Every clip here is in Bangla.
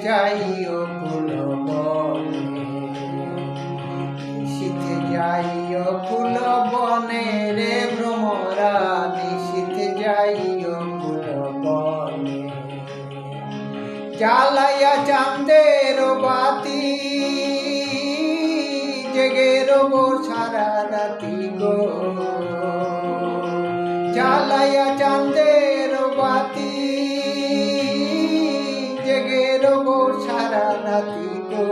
যাইও ফুল বনে, নিশীথে যাইও ফুল বনে রে ভ্রমরা, নিশীথে যাইও ফুল বনে। জ্বালাইয়া চাঁদের বাতি জেগে রব সারা রাতি গো, জ্বালাইয়া চাঁদের বাতি জেগে রব সারা রাতি গো।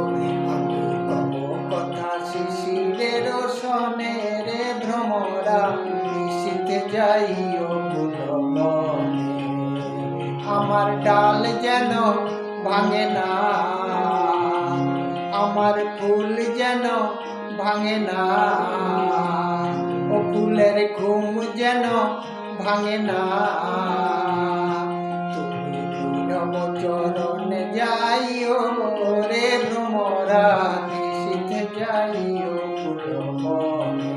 আমি কব কথা শিশিরের সনে রে ভ্রমরা, নিশীথে যাইও ফুল বনে। আমার ডাল যেন ভাঙে না, আমার ফুল যেন ভাঙে না, ও ফুলের ঘুম যেন ভাঙে না। তুমি নীরব চরণে যাইও রে ভ্রমরা, নিশীথে যাইও ফুল বনে।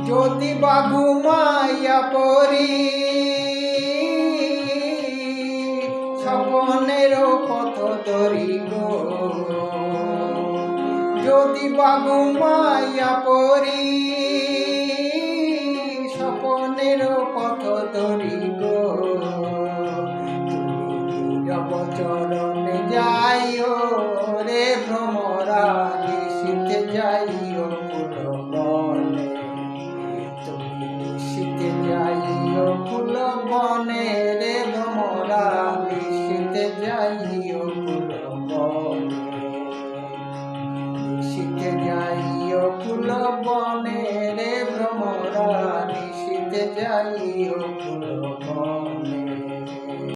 যদি বা ঘুমাইয়া পড়ি স্বপনের পথ ধরি গো, যদি বা ঘুমাইয়া পড়ি স্বপনের পথ ধরি গো। তুমি নীরব চরণে যাইও রে ভ্রমরা, নিশীথে যাইও ফুল বনে। তুমি নিশীথে যাইও ফুল বনে রে ভ্রমরা, নিশীথে যাইও ফুল বনে। নিশীথে যাইও ফুল বনে রে ভ্রমরা, নিশীথে যাইও ফুল বনে।